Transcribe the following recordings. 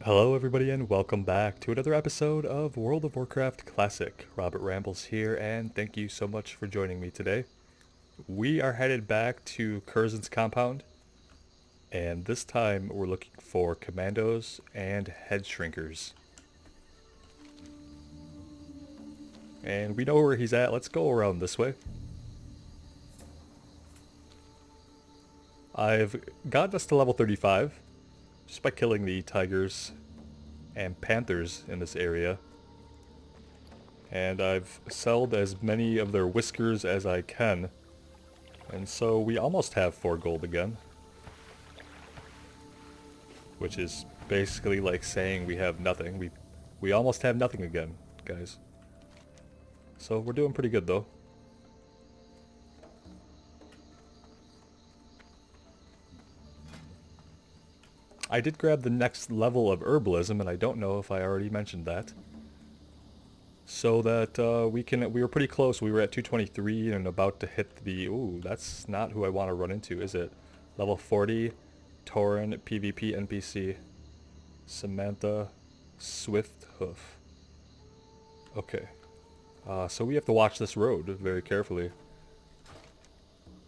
Hello everybody and welcome back to another episode of World of Warcraft Classic. Robert Rambles here and thank you so much for joining me today. We are headed back to Curzon's compound and this time we're looking for commandos and head shrinkers. And we know where he's at. Let's go around this way. I've gotten us to level 35 just by killing the tigers and panthers in this area. And I've sold as many of their whiskers as I can. And so we almost have 4 gold again. Which is basically like saying we have nothing. We almost have nothing again, guys. So we're doing pretty good though. I did grab the next level of herbalism, and I don't know if I already mentioned that. So that we were pretty close. We were at 223 and about to hit the, ooh, that's not who I want to run into, is it? Level 40, Tauren, PvP NPC, Samantha, Swifthoof. Okay. So we have to watch this road very carefully.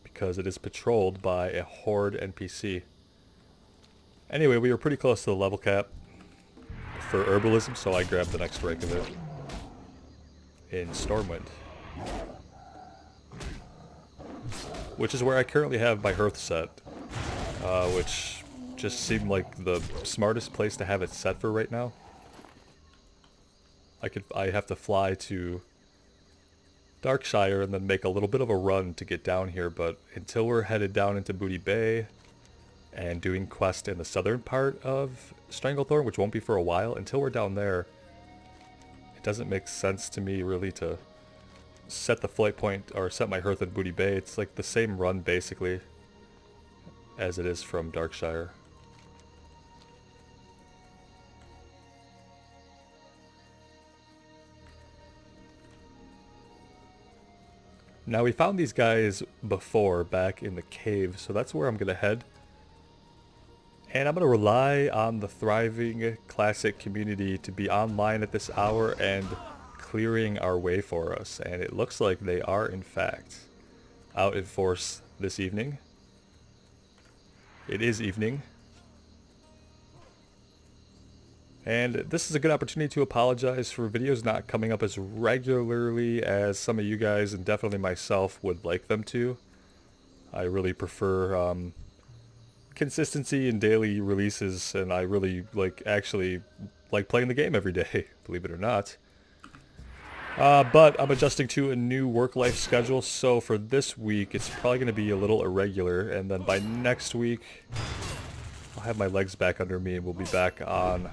Because it is patrolled by a Horde NPC. Anyway, we were pretty close to the level cap for herbalism, so I grabbed the next rank of it in Stormwind. Which is where I currently have my hearth set, which just seemed like the smartest place to have it set for right now. I have to fly to Darkshire and then make a little bit of a run to get down here, but until we're headed down into Booty Bay and doing quest in the southern part of Stranglethorn, which won't be for a while, until we're down there, it doesn't make sense to me really to set the flight point or set my hearth at Booty Bay. It's like the same run basically as it is from Darkshire. Now we found these guys before back in the cave, so that's where I'm gonna head. And I'm going to rely on the thriving classic community to be online at this hour and clearing our way for us. And it looks like they are, in fact, out in force this evening. It is evening. And this is a good opportunity to apologize for videos not coming up as regularly as some of you guys and definitely myself would like them to. I really prefer consistency in daily releases, and I really actually like playing the game every day, believe it or not. But I'm adjusting to a new work-life schedule, so for this week it's probably going to be a little irregular, and then by next week I'll have my legs back under me and we'll be back on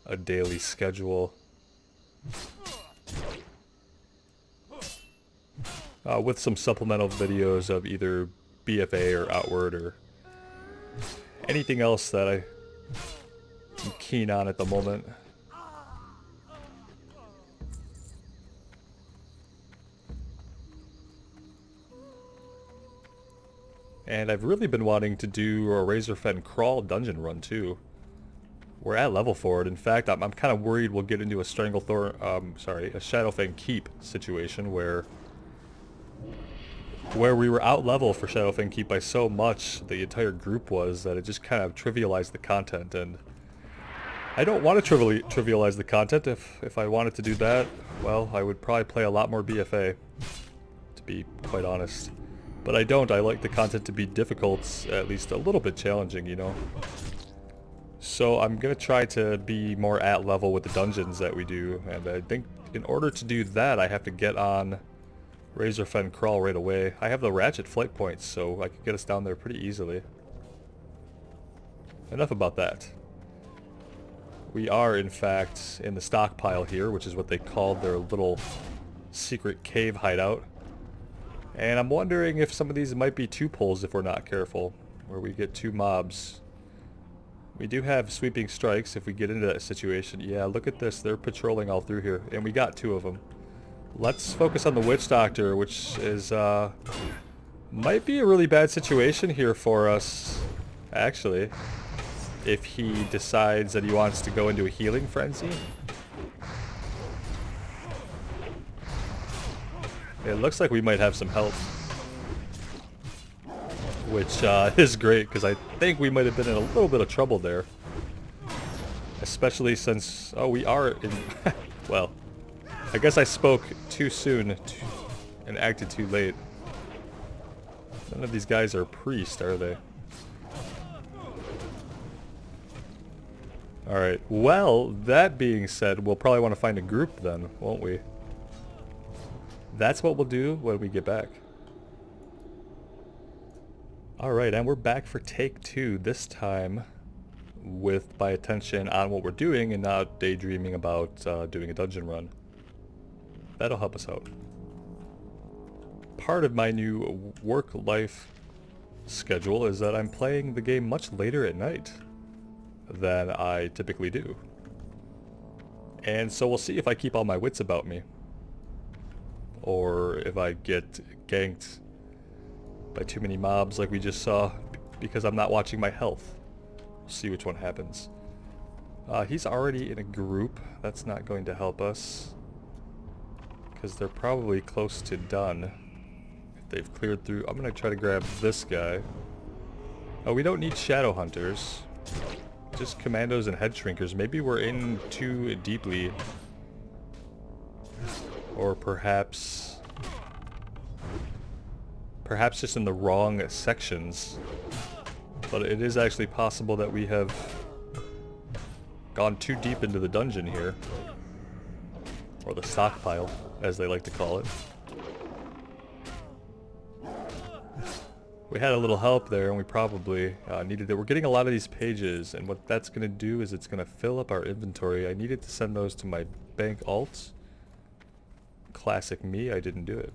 a daily schedule. With some supplemental videos of either BFA or Outward or anything else that I'm keen on at the moment. And I've really been wanting to do a Razorfen Crawl dungeon run too. We're at level for it. In fact, I'm kind of worried we'll get into a a Shadowfang Keep situation where we were out level for Shadowfang Keep by so much, the entire group was, that it just kind of trivialized the content, and I don't want to trivialize the content. If I wanted to do that, well, I would probably play a lot more BFA, to be quite honest. But I don't. I like the content to be difficult, at least a little bit challenging, you know. So I'm going to try to be more at level with the dungeons that we do, and I think in order to do that I have to get on Razorfen Crawl right away. I have the ratchet flight points, so I could get us down there pretty easily. Enough about that. We are, in fact, in the stockpile here, which is what they called their little secret cave hideout. And I'm wondering if some of these might be 2-pulls if we're not careful, where we get 2 mobs. We do have sweeping strikes if we get into that situation. Yeah, look at this. They're patrolling all through here, and we got 2 of them. Let's focus on the Witchdoctor, which is, might be a really bad situation here for us, actually. if he decides that he wants to go into a healing frenzy. It looks like we might have some health, which is great because I think we might have been in a little bit of trouble there. Especially since, oh, we are in, well, I guess I spoke too soon and acted too late. None of these guys are priests, are they? Alright, well, that being said, we'll probably want to find a group then, won't we? That's what we'll do when we get back. Alright, and we're back for take 2, this time with my attention on what we're doing and not daydreaming about doing a dungeon run. That'll help us out. Part of my new work-life schedule is that I'm playing the game much later at night than I typically do. And so we'll see if I keep all my wits about me, or if I get ganked by too many mobs like we just saw because I'm not watching my health. We'll see which one happens. He's already in a group. That's not going to help us because they're probably close to done. If they've cleared through, I'm gonna try to grab this guy. Oh, we don't need shadow hunters. Just commandos and head shrinkers. Maybe we're in too deeply. Or perhaps just in the wrong sections. But it is actually possible that we have gone too deep into the dungeon here. Or the stockpile, as they like to call it. We had a little help there, and we probably needed it. We're getting a lot of these pages, and what that's going to do is it's going to fill up our inventory. I needed to send those to my bank alts. Classic me, I didn't do it.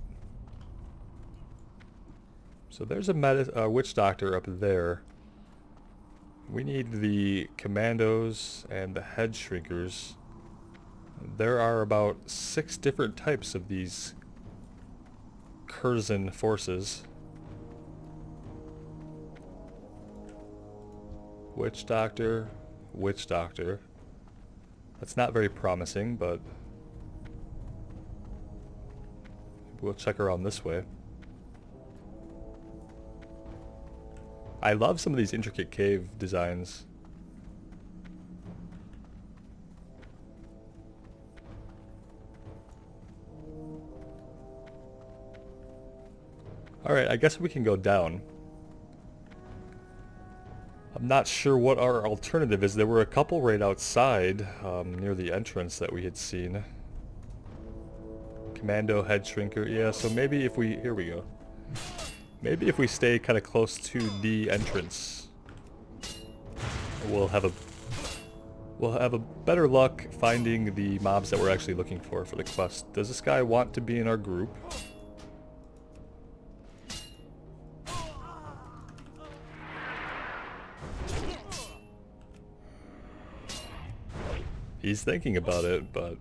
So there's a Witchdoctor up there. We need the commandos and the head shrinkers. There are about 6 different types of these Curzon forces. Witchdoctor, Witchdoctor. That's not very promising, but we'll check around this way. I love some of these intricate cave designs. Alright, I guess we can go down. I'm not sure what our alternative is. There were a couple right outside, near the entrance that we had seen. Commando, head shrinker, yeah, so maybe if we, here we go. Maybe if we stay kind of close to the entrance, we'll have a better luck finding the mobs that we're actually looking for the quest. Does this guy want to be in our group? He's thinking about it, but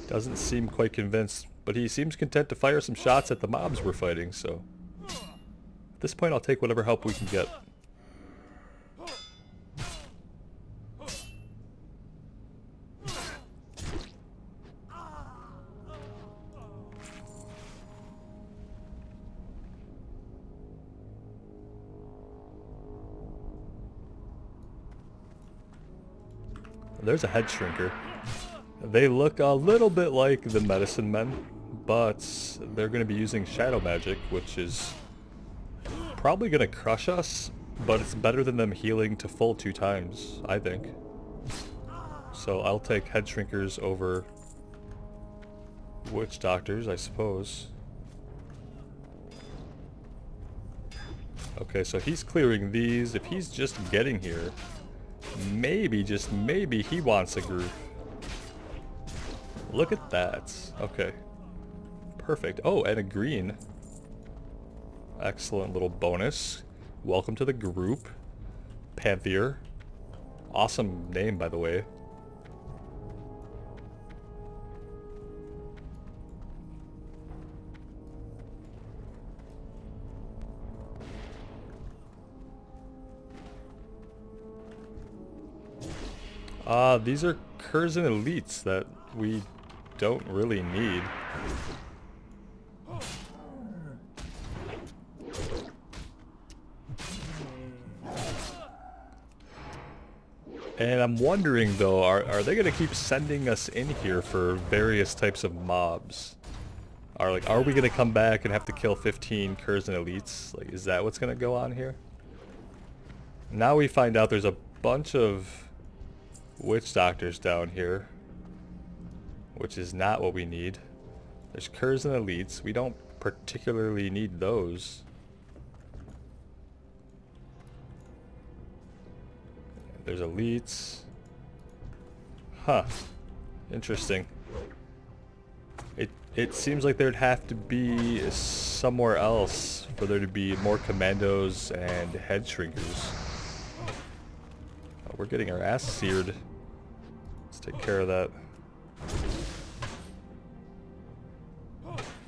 doesn't seem quite convinced. But he seems content to fire some shots at the mobs we're fighting, so at this point I'll take whatever help we can get. There's a head shrinker. They look a little bit like the medicine men, but they're going to be using shadow magic, which is probably going to crush us, but it's better than them healing to full 2 times, I think. So I'll take head shrinkers over witch doctors, I suppose. Okay, so he's clearing these. If he's just getting here, maybe, just maybe, he wants a group. Look at that. Okay. Perfect. Oh, and a green. Excellent little bonus. Welcome to the group. Panther. Awesome name, by the way. These are Curzon elites that we don't really need. And I'm wondering though, are they gonna keep sending us in here for various types of mobs? Are we gonna come back and have to kill 15 Curzon elites? Like, is that what's gonna go on here? Now we find out there's a bunch of Witchdoctors down here, which is not what we need. There's Curzon elites. We don't particularly need those. There's elites. Huh. Interesting. It seems like there'd have to be somewhere else for there to be more commandos and head shrinkers. Oh, we're getting our ass seared. Let's take care of that.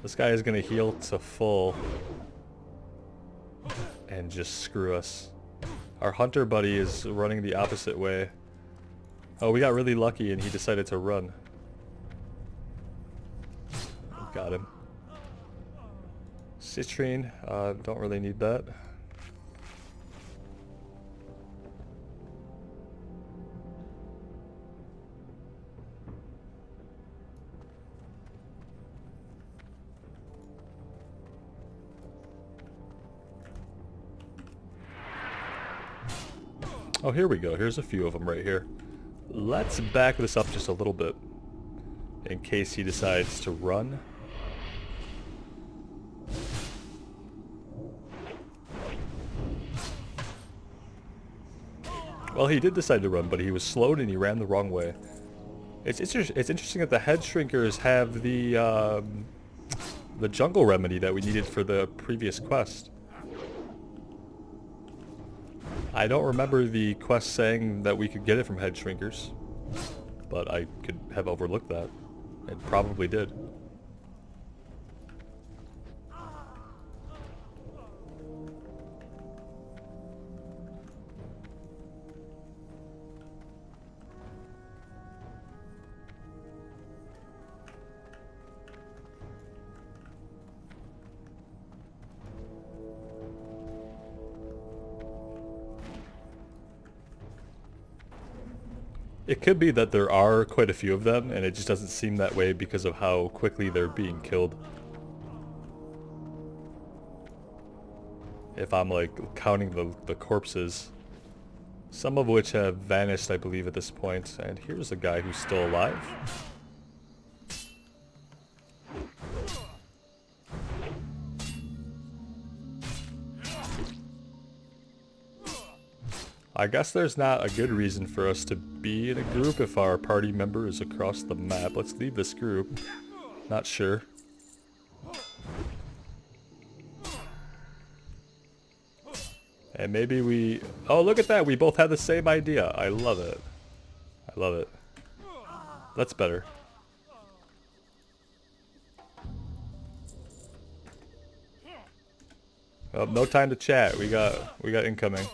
This guy is gonna heal to full and just screw us. Our hunter buddy is running the opposite way. Oh, we got really lucky and he decided to run. Got him. Citrine, don't really need that. Oh, here we go. Here's a few of them right here. Let's back this up just a little bit in case he decides to run. Well, he did decide to run, but he was slowed and he ran the wrong way. It's interesting that the head shrinkers have the jungle remedy that we needed for the previous quest. I don't remember the quest saying that we could get it from head shrinkers, but I could have overlooked that. It probably did. It could be that there are quite a few of them, and it just doesn't seem that way because of how quickly they're being killed. If I'm like counting the corpses, some of which have vanished, I believe, at this point. And here's a guy who's still alive. I guess there's not a good reason for us to be in a group if our party member is across the map. Let's leave this group. Not sure. And maybe we... Oh, look at that! We both had the same idea. I love it. I love it. That's better. Oh, no time to chat. We got incoming.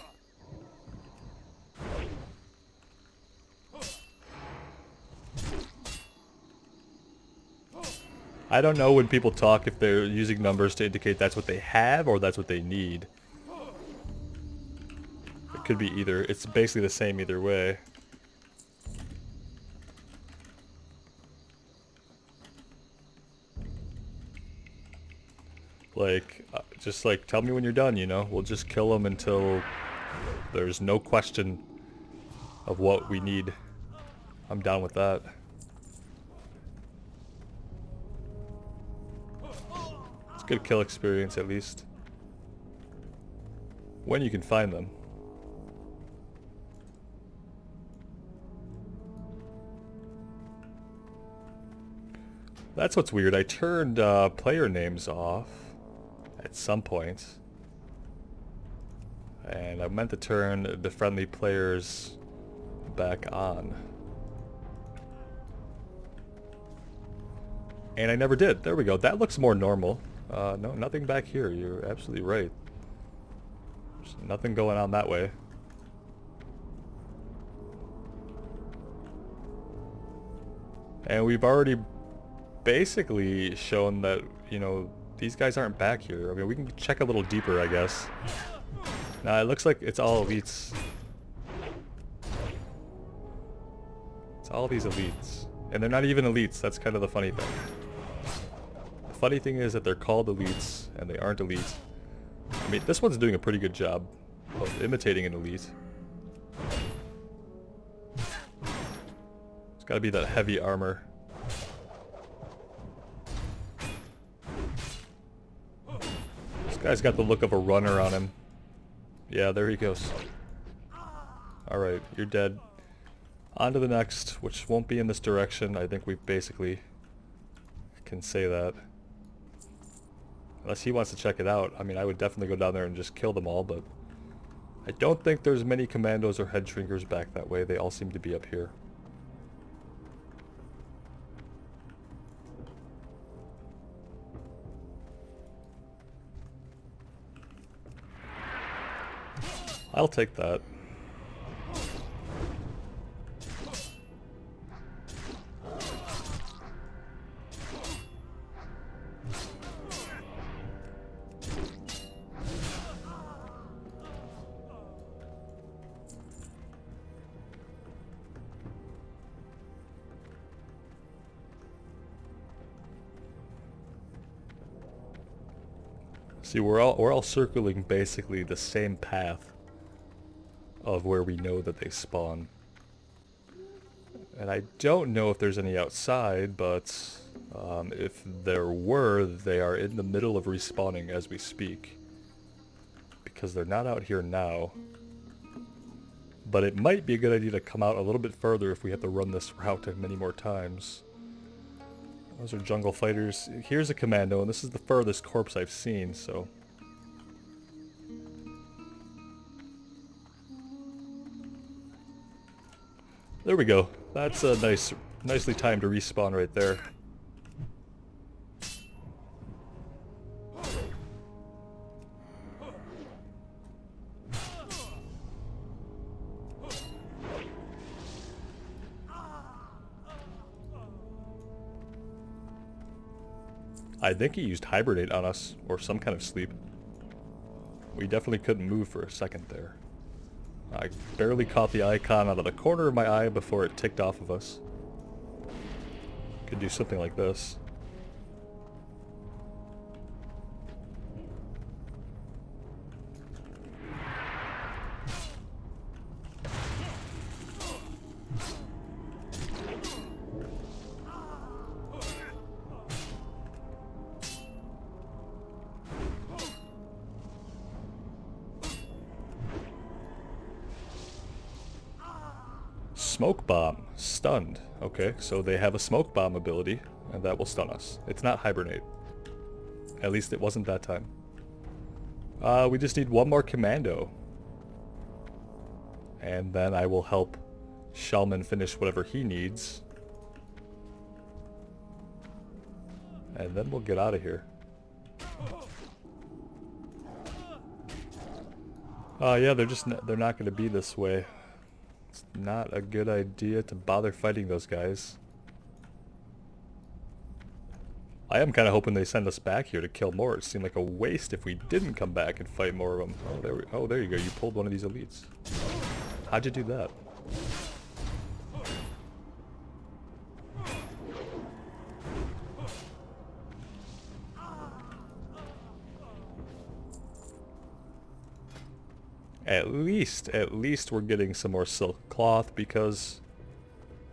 I don't know when people talk if they're using numbers to indicate that's what they have or that's what they need. It could be either. It's basically the same either way. Like, just like, tell me when you're done, you know? We'll just kill them until there's no question of what we need. I'm down with that. Good kill experience, at least. When you can find them. That's what's weird. I turned player names off at some point. And I meant to turn the friendly players back on. And I never did. There we go. That looks more normal. No, nothing back here. You're absolutely right. There's nothing going on that way. And we've already basically shown that, you know, these guys aren't back here. I mean, we can check a little deeper, I guess. Nah, it looks like it's all elites. It's all these elites. And they're not even elites, that's kind of the funny thing. The funny thing is that they're called elites, and they aren't elites. I mean, this one's doing a pretty good job of imitating an elite. It's gotta be that heavy armor. This guy's got the look of a runner on him. Yeah, there he goes. Alright, you're dead. On to the next, which won't be in this direction. I think we basically can say that. Unless he wants to check it out. I mean, I would definitely go down there and just kill them all, but I don't think there's many commandos or head shrinkers back that way. They all seem to be up here. I'll take that. See, we're all circling basically the same path of where we know that they spawn. And I don't know if there's any outside, but if there were, they are in the middle of respawning as we speak. Because they're not out here now. But it might be a good idea to come out a little bit further if we have to run this route many more times. Those are jungle fighters. Here's a commando, and this is the furthest corpse I've seen, so... There we go. That's a nicely timed to respawn right there. I think he used hibernate on us, or some kind of sleep. We definitely couldn't move for a second there. I barely caught the icon out of the corner of my eye before it ticked off of us. Could do something like this. Smoke bomb. Stunned. Okay, so they have a smoke bomb ability, and that will stun us. It's not hibernate. At least it wasn't that time. We just need one more commando. And then I will help Shalman finish whatever he needs. And then we'll get out of here. Yeah, they're not going to be this way. It's not a good idea to bother fighting those guys. I am kind of hoping they send us back here to kill more. It seemed like a waste if we didn't come back and fight more of them. Oh, there you go. You pulled one of these elites. How'd you do that? At least we're getting some more silk cloth, because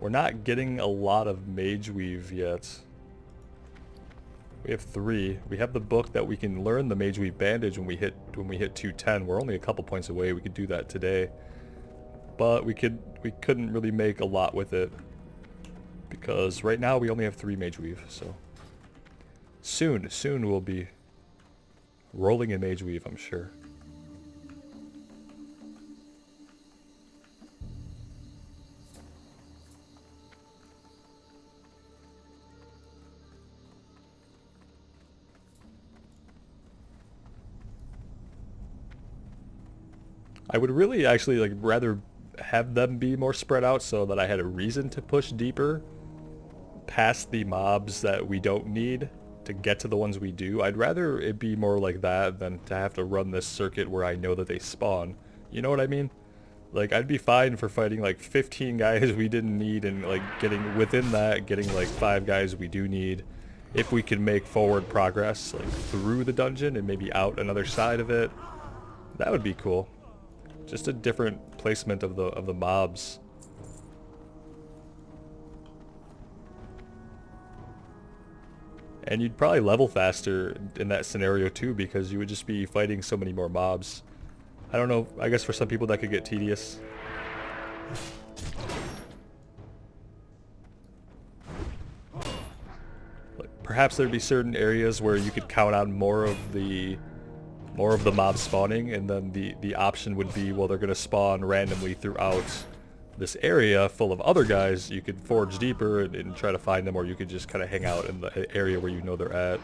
we're not getting a lot of mage weave yet. We have 3. We have the book that we can learn the mage weave bandage when we hit 210. We're only a couple points away. We could do that today, but we couldn't really make a lot with it because right now we only have 3 mage weave. So soon we'll be rolling in mage weave, I'm sure. I would really actually rather have them be more spread out so that I had a reason to push deeper. past the mobs that we don't need to get to the ones we do. I'd rather it be more like that than to have to run this circuit where I know that they spawn. You know what I mean? Like, I'd be fine for fighting like 15 guys we didn't need and like getting within that, getting like 5 guys we do need. If we can make forward progress like through the dungeon and maybe out another side of it, that would be cool. Just a different placement of the mobs. And you'd probably level faster in that scenario too, because you would just be fighting so many more mobs. I don't know, I guess for some people that could get tedious. Like, perhaps there'd be certain areas where you could count on more of the mobs spawning, and then the option would be, well, they're going to spawn randomly throughout this area full of other guys. You could forge deeper and try to find them, or you could just kind of hang out in the area where you know they're at.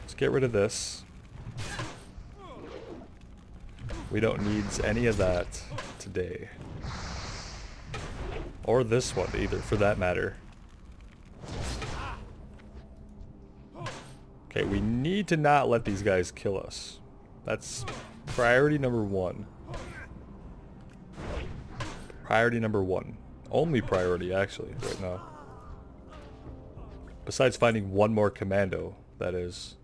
Let's get rid of this. We don't need any of that today. Or this one either, for that matter. Okay, we need to not let these guys kill us. That's priority number 1. Priority number 1. Only priority, actually, right now. Besides finding one more commando, that is.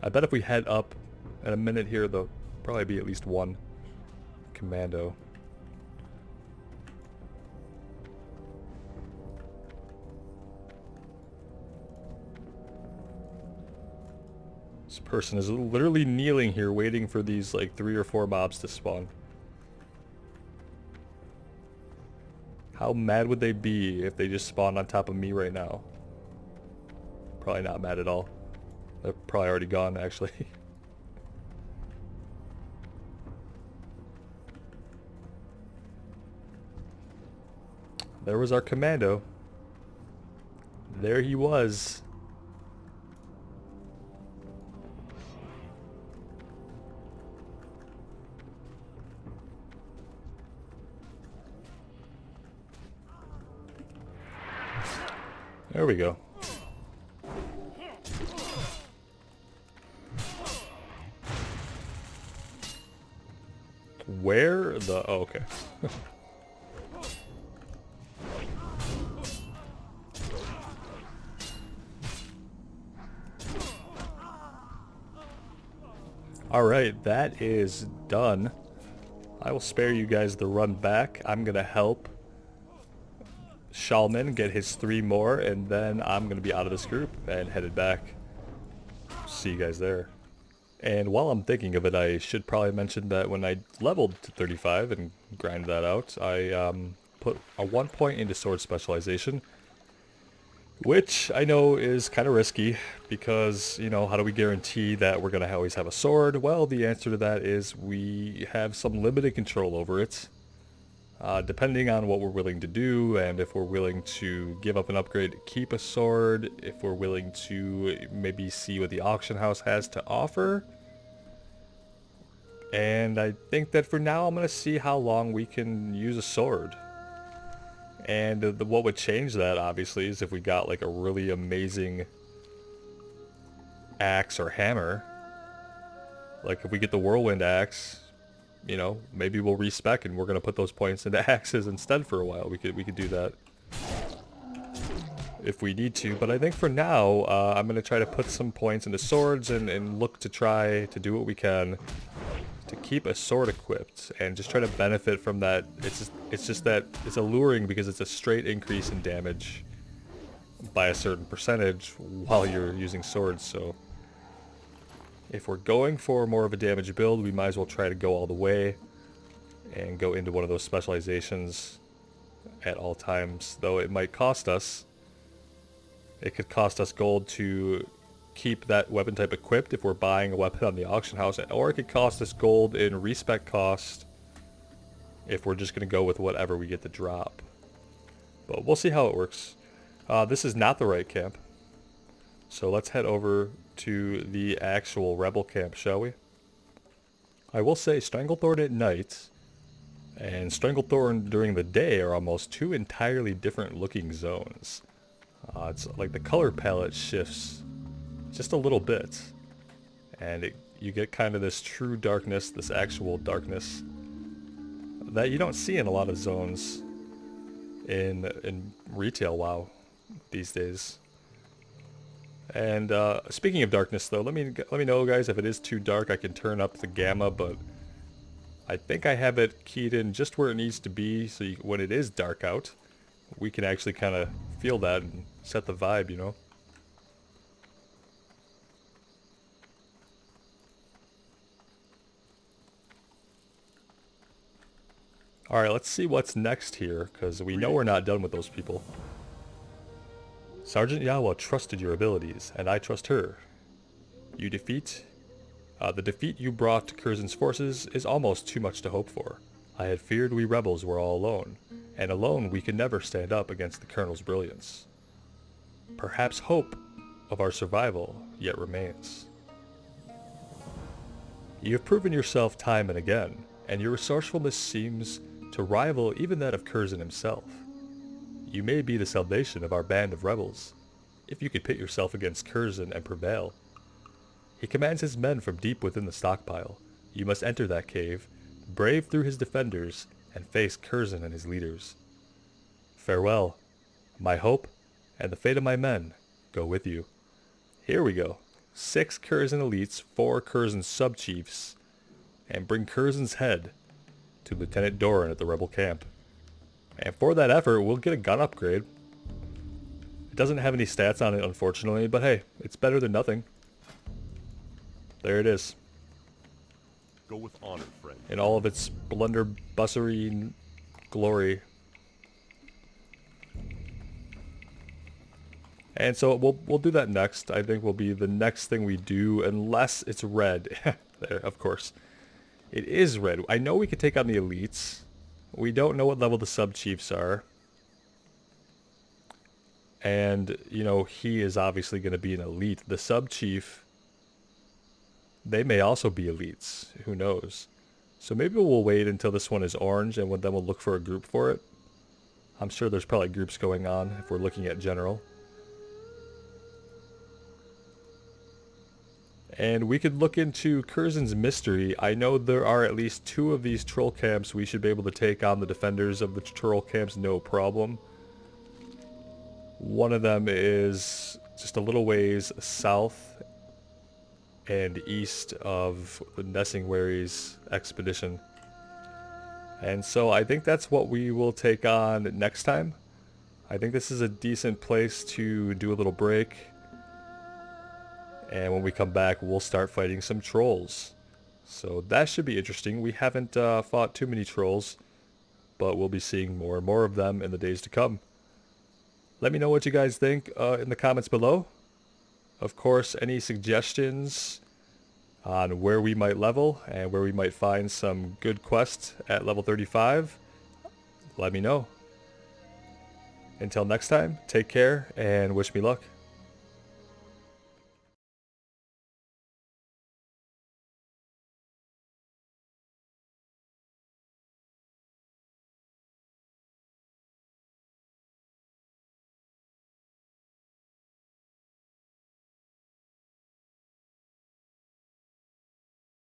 I bet if we head up in a minute here, there'll probably be at least one commando. This person is literally kneeling here waiting for these like 3 or 4 mobs to spawn. How mad would they be if they just spawned on top of me right now? Probably not mad at all. They're probably already gone, actually. There was our commando. There he was. There we go. Where the... oh, okay. Alright, that is done. I will spare you guys the run back. I'm gonna help Shalman get his 3 more, and then I'm gonna be out of this group and headed back. See you guys there. And while I'm thinking of it, I should probably mention that when I leveled to 35 and grinded that out, I put a 1 point into sword specialization, which I know is kind of risky because, you know, how do we guarantee that we're going to always have a sword? Well, the answer to that is we have some limited control over it. Depending on what we're willing to do, and if we're willing to give up an upgrade to keep a sword, if we're willing to maybe see what the auction house has to offer. And I think that for now I'm going to see how long we can use a sword. And what would change that, obviously, is if we got like a really amazing axe or hammer. Like if we get the whirlwind axe, you know, maybe we'll respec and we're going to put those points into axes instead for a while. We could do that if we need to. But I think for now, I'm going to try to put some points into swords and look to try to do what we can to keep a sword equipped and just try to benefit from that. It's just that it's alluring because it's a straight increase in damage by a certain percentage while you're using swords. So if we're going for more of a damage build, we might as well try to go all the way and go into one of those specializations at all times. Though it might cost us. It could cost us gold to keep that weapon type equipped if we're buying a weapon on the auction house, or it could cost us gold in respec cost if we're just going to go with whatever we get to drop. But we'll see how it works. This is not the right camp. So let's head over to the actual rebel camp, shall we? I will say Stranglethorn at night and Stranglethorn during the day are almost two entirely different looking zones. It's like the color palette shifts just a little bit, and you get kind of this true darkness, this actual darkness that you don't see in a lot of zones in retail WoW these days. And speaking of darkness, though, let me know, guys, if it is too dark. I can turn up the gamma, but I think I have it keyed in just where it needs to be, so when it is dark out, we can actually kind of feel that and set the vibe, you know? Alright, let's see what's next here, because we know we're not done with those people. Sergeant Yawa trusted your abilities, and I trust her. The defeat you brought to Curzon's forces is almost too much to hope for. I had feared we rebels were all alone, and alone we could never stand up against the Colonel's brilliance. Perhaps hope of our survival yet remains. You have proven yourself time and again, and your resourcefulness seems to rival even that of Curzon himself. You may be the salvation of our band of rebels, if you could pit yourself against Curzon and prevail. He commands his men from deep within the stockpile. You must enter that cave, brave through his defenders, and face Curzon and his leaders. Farewell. My hope, and the fate of my men, go with you. Here we go. 6 Curzon elites, 4 Curzon sub-chiefs, and bring Curzon's head to Lieutenant Doran at the rebel camp. And for that effort, we'll get a gun upgrade. It doesn't have any stats on it, unfortunately, but hey, it's better than nothing. There it is. Go with honor, friend. In all of its blunderbussery glory. And so we'll do that next. I think will be the next thing we do, unless it's red. There, of course. It is red. I know we could take on the elites. We don't know what level the sub-chiefs are. And, you know, he is obviously going to be an elite. The sub-chief, they may also be elites. Who knows? So maybe we'll wait until this one is orange, and then we'll look for a group for it. I'm sure there's probably groups going on if we're looking at general. And we could look into Curzon's mystery. I know there are at least 2 of these troll camps. We should be able to take on the defenders of the troll camps, no problem. One of them is just a little ways south and east of the Nessingwary's expedition. And so I think that's what we will take on next time. I think this is a decent place to do a little break. And when we come back, we'll start fighting some trolls. So that should be interesting. We haven't fought too many trolls, but we'll be seeing more and more of them in the days to come. Let me know what you guys think in the comments below. Of course, any suggestions on where we might level and where we might find some good quests at level 35, let me know. Until next time, take care and wish me luck.